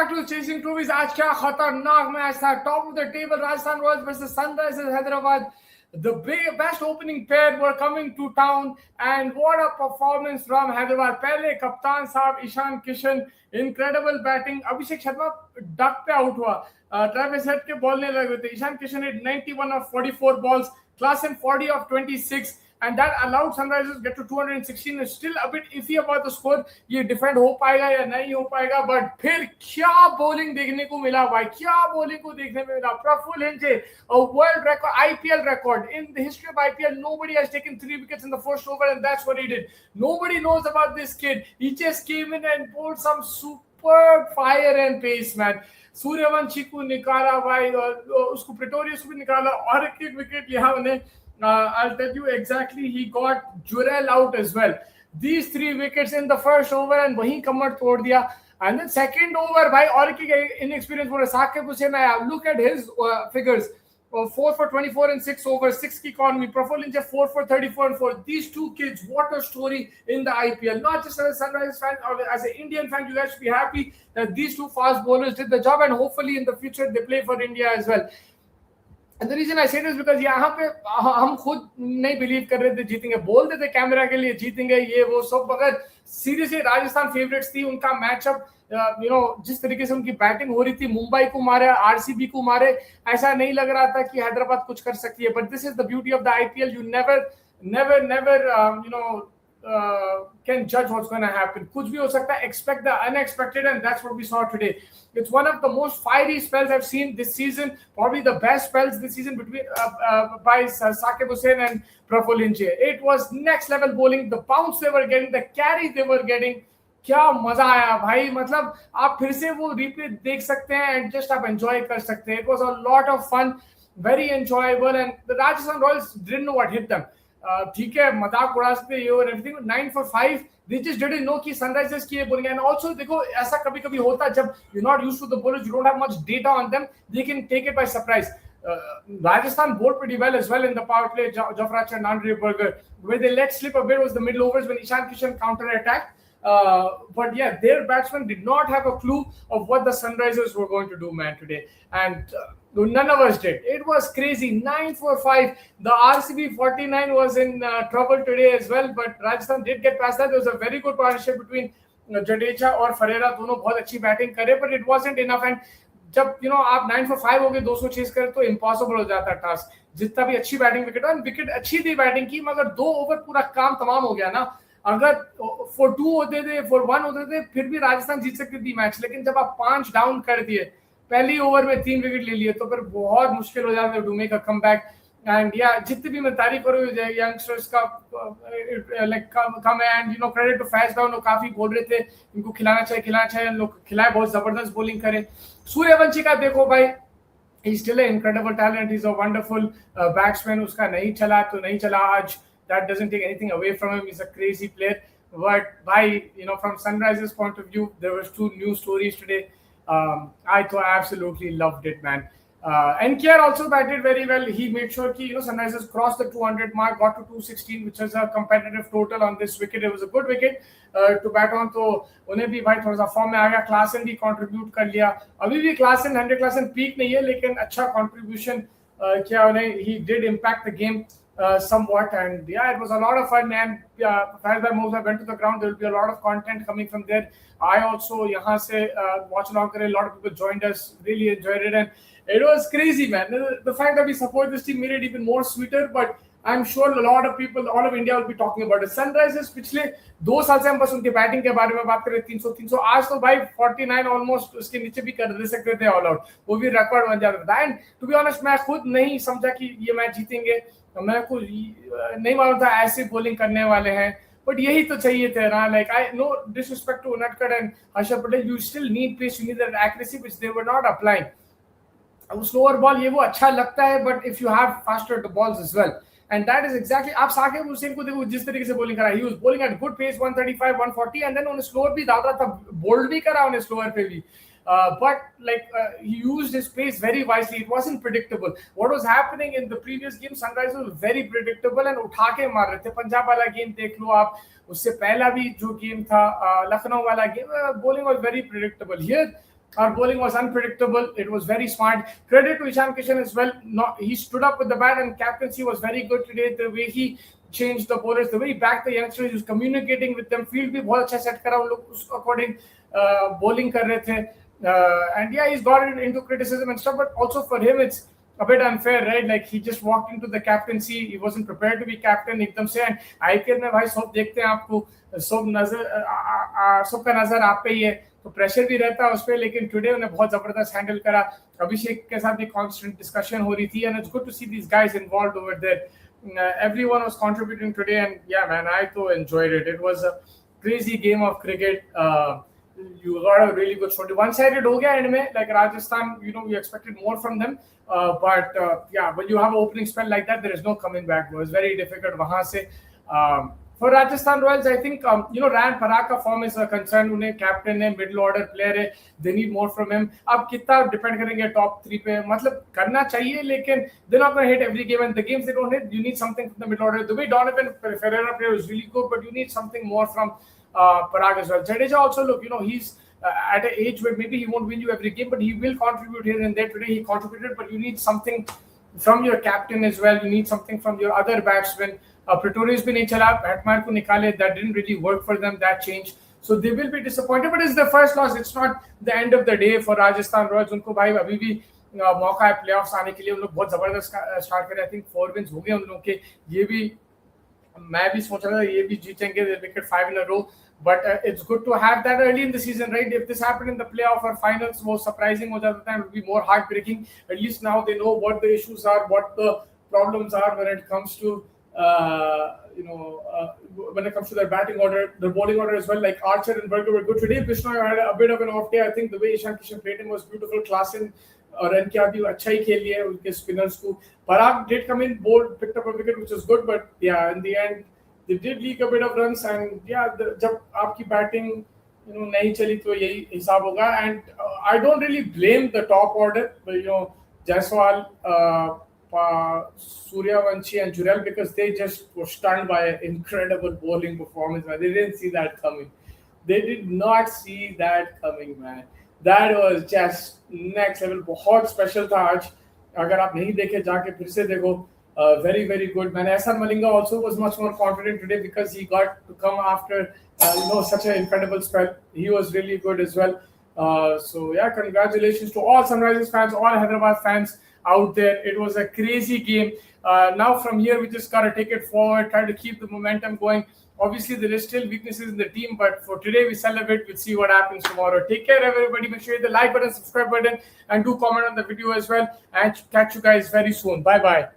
back to chasing trophies. आज क्या खतरनाक मैच था. Top of the table, Rajasthan Royals versus Sunrisers Hyderabad. The best opening pair were coming to town, and what a performance from Hyderabad. पहले कप्तान साहब Ishan Kishan, incredible batting. Abhishek Sharma duck पे out हुआ. Travis head के बॉल नहीं लगे थे. Ishan Kishan hit 91 of 44 balls, Klaasen 40 of 26. And that allowed Sunrisers get to 216. It's still a bit iffy about the score. ये defend हो पाएगा या नहीं हो पाएगा, but फिर क्या bowling देखने को मिला भाई, क्या bowling को देखने में मिला. Praful Hinje, a world record, IPL record. In the history of IPL, nobody has taken 3 wickets in the first over, and that's what he did. Nobody knows about this kid. He just came in and bowled some superb fire and pace, man. Suryavanshi को निकाला भाई, उसको Pretorius को भी निकाला, और एक wicket लिया उन्हें. I'll tell you exactly, he got Jurel out as well. These 3 wickets in the first over, and वहीं कमर तोड़ दिया. And then second over, भाई और की inexperienced bowler साकिब हुसैन आया. Look at his figures. 4 for 24 and 6 overs, 6 की economy. Praful Hinje 4 for 34 and 4. These two kids, what a story in the IPL. Not just as a Sunrisers fan, or as an Indian fan, you guys should be happy that these two fast bowlers did the job, and hopefully in the future they play for India as well. And the reason I say this is because यहाँ पे हम खुद नहीं believe कर रहे थे जीतेंगे, बोलते थे कैमरा के लिए जीतेंगे ये वो सब, मगर सीरियसली राजस्थान फेवरेट्स थी. उनका मैचअप जिस तरीके से उनकी बैटिंग हो रही थी, मुंबई को मारे, आरसीबी को मारे, ऐसा नहीं लग रहा था कि हैदराबाद कुछ कर सकती है. But this is the beauty of the IPL. You never can judge what's going to happen. कुछ भी हो सकता है. Expect the unexpected, and that's what we saw today. It's one of the most fiery spells I've seen this season. Probably the best spells this season between by Sakib Hussain and Praful Hinje. It was next level bowling. The bounce they were getting, the carry they were getting. क्या मजा आया भाई. मतलब आप फिर से वो replay देख सकते हैं and just आप enjoy कर सकते हैं. It was a lot of fun, very enjoyable, and the Rajasthan Royals didn't know what hit them. ठीक है, मजाक उड़ा सकते हैं, और everything. 9 for 5, they just didn't know कि सनराइजर्स की ये बॉलिंग है. एंड आल्सो देखो, ऐसा कभी कभी होता है जब you not used to the bowlers, you don't have much data on them, they can take it by surprise. Rajasthan bowled pretty well as well in the power play. Jofra and Andre Berger, where they let slip a bit was the middle overs when Ishan Kishan counter attacked. But yeah, their batsmen did not have a clue of what the Sunrisers were going to do, man, today. And none of us did. It was crazy. 9 for 5. The RCB 49 was in trouble today as well, but Rajasthan did get past that. There was a very good partnership between Jadeja और Ferreira. दोनों बहुत अच्छी batting करे, but it wasn't enough. And जब आप 9 for 5 हो गए, 200 chess करे, तो इम्पॉसिबल हो जाता है टास्क. जितना भी अच्छी बैटिंग विकेट, और विकेट अच्छी थी बैटिंग की, मगर 2 ओवर पूरा काम तमाम हो गया ना. अगर for 2 होते थे, for 1 होते थे, फिर भी राजस्थान जीत सकती थी मैच. लेकिन जब आप 5 डाउन कर दिए, पहली ओवर में 3 विकेट ले लिए, तो फिर बहुत मुश्किल हो जाता है to make a comeback. And या जितनी भी मैं तारीफ करूँ यंगस्टर्स का, लाइक कम है. एंड क्रेडिट टू फैज डाउन, वो काफी बोल रहे थे इनको खिलाना चाहिए, लोग खिलाए, बहुत जबरदस्त बॉलिंग करे. सूर्यवंशी का देखो भाई, he's still an incredible talent, he's a wonderful batsman. उसका नहीं चला तो नहीं चला आज. That doesn't take anything away from him. He's a crazy player. But from Sunrisers' point of view, there was 2 new stories today. I absolutely loved it, man. NKR also batted very well. He made sure that Sunrisers crossed the 200 mark, got to 216, which is a competitive total on this wicket. It was a good wicket to bat on. तो उन्हें भी भाई थोड़ा सा form में आ गया. Klaasen भी contribute कर लिया. अभी भी क्लासन 100 क्लासन पीक नहीं है, लेकिन अच्छा कंट्रीब्यूशन किया उन्हें. He did impact the game somewhat, and yeah, it was a lot of fun, man. Fazbar Moza went to the ground. There will be a lot of content coming from there. I also यहाँ से watch along करे. A lot of people joined us, really enjoyed it, and it was crazy, man. The fact that we support this team made it even more sweeter. But I'm sure a lot of people, all of India will be talking about it. Sunrisers पिछले 2 साल से हम बस उनके batting के बारे में बात कर रहे. 300 आज तो भाई 49 ऑलमोस्ट उसके नीचे भी कर सकते थे ऑल आउट. वो भी रिकॉर्ड बन जाता था. एंड टू बी ऑनेस्ट, मैं खुद नहीं समझा कि ये मैच जीतेंगे. मैं कुछ नहीं मालूम था ऐसे बॉलिंग करने वाले हैं, बट यही तो चाहिए थे ना. Like I no disrespect to Unadkat and Harshad Patel, you still need pace, you need that accuracy which they were not applying. Slower ball ये वो अच्छा लगता है, but if you have faster balls as well, and that is exactly. आप साकिब हुसैन को देखो जिस तरीके से बॉलिंग करा, he was bowling at good pace 135 140, and then उन्हें स्लोअर भी डाल रहा था, बोल्ड भी करा उन्हें स्लोअर पे भी. But he used his pace very wisely. It wasn't predictable. What was happening in the previous game, Sunrisers was very predictable and उठा के मार रहे थे. पंजाब वाला गेम देख लो आप, उससे पहला भी जो गेम था लखनऊ वाला game, bowling was very predictable. Here Our bowling was unpredictable. It was very smart. Credit to Ishan Kishan as well. He stood up with the bat, and captaincy was very good today. The way he changed the bowlers, the way he backed the youngsters, he was communicating with them. Field भी बहुत अच्छा set करा उन लोग उस according bowling कर रहे थे. And yeah, he's got into criticism and stuff, but also for him it's a bit unfair, right? Like he just walked into the captaincy. He wasn't prepared to be captain एकदम से. And IPL में भाई सब देखते हैं आपको, सब नजर सबका नजर आप पे ही है, तो प्रेशर भी रहता है उस पर. लेकिन टुडे उन्हें बहुत जबरदस्त हैंडल करा. अभिषेक के साथ भी कांस्टेंट डिस्कशन हो रही थी, and it's good to see these guys involved over there. Everyone was contributing today, and yeah, man, I too enjoyed it. It was a crazy game of cricket. You got a really good story. One-sided हो गया end में, like Rajasthan, we expected more from them. But yeah, when you have an opening spell like that, there is no coming back. It was very difficult वहाँ से. For Rajasthan Royals, I think Ryan Parag का form is a concern. उन्हें captain है, middle order player है. They need more from him. अब कितना depend करेंगे top 3 पे? मतलब करना चाहिए, लेकिन they're not going to hit every game. And the games they don't hit, you need something from the middle order. The way Donovan Ferreira played was really good, but you need something more from Parag as well. Jadeja also, look, he's at an age where maybe he won't win you every game, but he will contribute here and there. Today he contributed, but you need something from your captain as well. You need something from your other batsmen. Pretorius bhi nahi chala, Batman ko nikale. That didn't really work for them. That changed. So they will be disappointed, but it's the first loss. It's not the end of the day for Rajasthan Royals. उनको भाई अभी भी मौका है playoffs आने के लिए. उन लोग बहुत जबरदस्त स्टार्ट करें. I think 4 wins हो गए उन लोगों के. ये भी मैं भी सोच रहा था ये भी जीतेंगे. They make it 5 in a row. But it's good to have that early in the season, right? If this happened in the playoff or finals, more surprising हो जाता है, it would be more heartbreaking. At least now they know what the issues are, what the problems are when it comes to when it comes to their batting order, their bowling order as well. Like Archer and Berger were good today. Bishnoi had a bit of an off day. I think the way Ishan Kishan played him was beautiful. Klassen और इनके अभी अच्छा ही खेल लिया है उनके spinners को. Parag did come in, bowled, picked up a wicket, which was good, but yeah, in the end they did leak a bit of runs. And yeah, जब आपकी batting नहीं चली तो यही हिसाब होगा. And I don't really blame the top order, but Jaiswal, Suryavanshi and Jurel, because they just were stunned by an incredible bowling performance, man. They didn't see that coming. They did not see that coming, man. That was just next level. बहुत special था आज. अगर आप नहीं देखे जाके फिर से देखो. Very, very good, man. Ehsan Malinga also was much more confident today because he got to come after such an incredible spell. He was really good as well. So yeah, congratulations to all Sunrisers fans, all Hyderabad fans out there. It was a crazy game. Now from here we just gotta take it forward, try to keep the momentum going. Obviously there is still weaknesses in the team, but for today we celebrate. We'll see what happens tomorrow. Take care, everybody. Make sure you hit the like button, subscribe button, and do comment on the video as well. And catch you guys very soon. Bye bye.